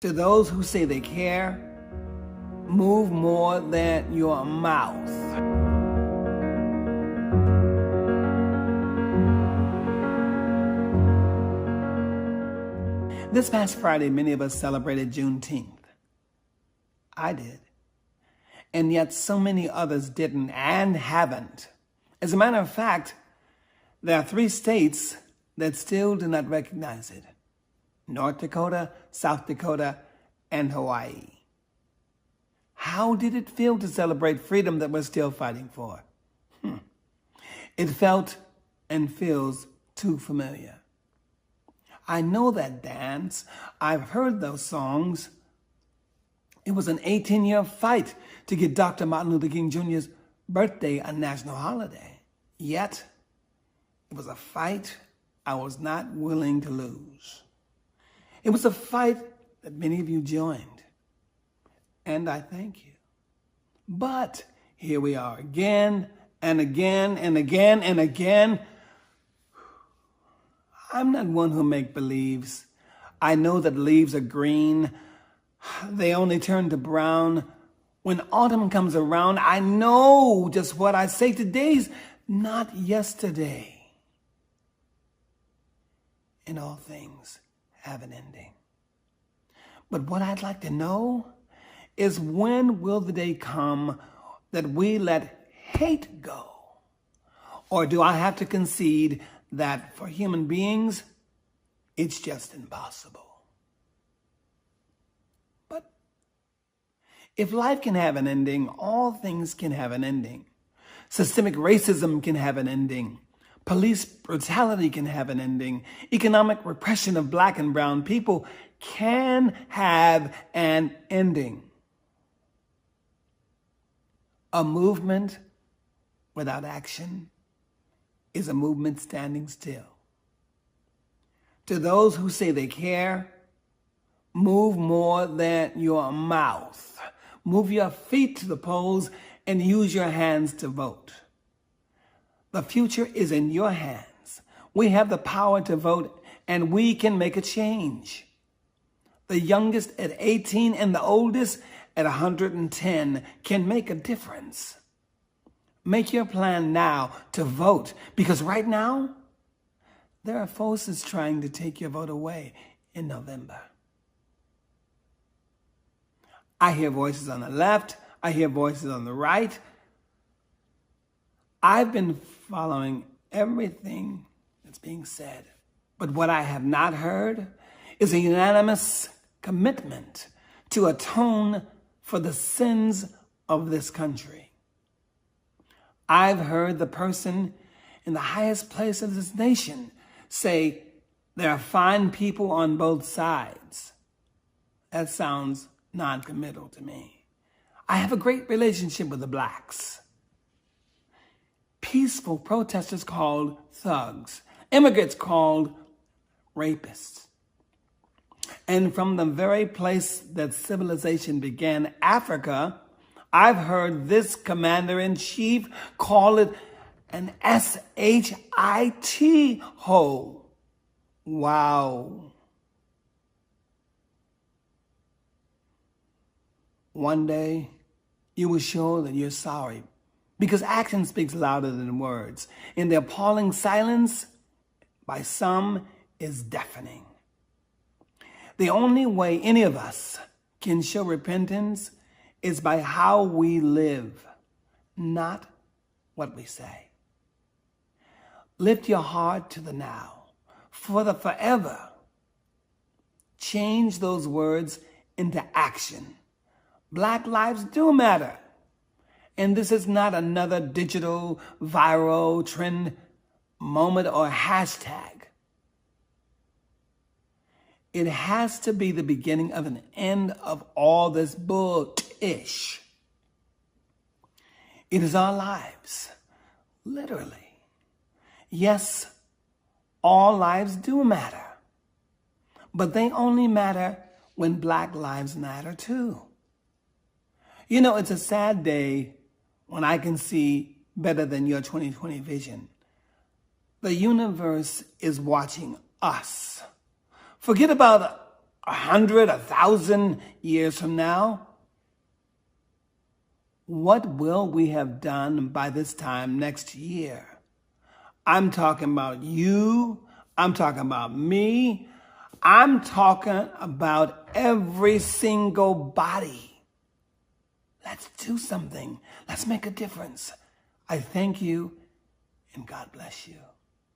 To those who say they care, move more than your mouth. This past Friday, many of us celebrated Juneteenth. I did. And yet so many others didn't and haven't. As a matter of fact, there are 3 states that still do not recognize it: North Dakota, South Dakota, and Hawaii. How did it feel to celebrate freedom that we're still fighting for? It felt and feels too familiar. I know that dance. I've heard those songs. It was an 18-year fight to get Dr. Martin Luther King Jr.'s birthday a national holiday. Yet, it was a fight I was not willing to lose. It was a fight that many of you joined, and I thank you. But here we are again and again and again and again. I'm not one who make-believes. I know that leaves are green. They only turn to brown. When autumn comes around, I know just what I say. Today's not yesterday. And all things have an ending. But what I'd like to know is, when will the day come that we let hate go? Or do I have to concede that for human beings, it's just impossible? But if life can have an ending, all things can have an ending. Systemic racism can have an ending. Police brutality can have an ending. Economic repression of Black and brown people can have an ending. A movement without action is a movement standing still. To those who say they care, move more than your mouth. Move your feet to the polls and use your hands to vote. The future is in your hands. We have the power to vote, and we can make a change. The youngest at 18 and the oldest at 110 can make a difference. Make your plan now to vote, because right now, there are forces trying to take your vote away in November. I hear voices on the left. I hear voices on the right. I've been following everything that's being said. But what I have not heard is a unanimous commitment to atone for the sins of this country. I've heard the person in the highest place of this nation say there are fine people on both sides. That sounds non-committal to me. I have a great relationship with the Blacks. Peaceful protesters called thugs. Immigrants called rapists. And from the very place that civilization began, Africa, I've heard this commander-in-chief call it an S-H-I-T hole. Wow. One day, you will show that you're sorry, because action speaks louder than words, and the appalling silence by some is deafening. The only way any of us can show repentance is by how we live, not what we say. Lift your heart to the now, for the forever. Change those words into action. Black lives do matter. And this is not another digital, viral, trend moment or hashtag. It has to be the beginning of an end of all this bull-ish. It is our lives, literally. Yes, all lives do matter, but they only matter when Black lives matter too. You know, it's a sad day when I can see better than your 20/20 vision. The universe is watching us. Forget about 100, 1,000 years from now? What will we have done by this time next year? I'm talking about you. I'm talking about me. I'm talking about every single body. Let's do something. Let's make a difference. I thank you, and God bless you.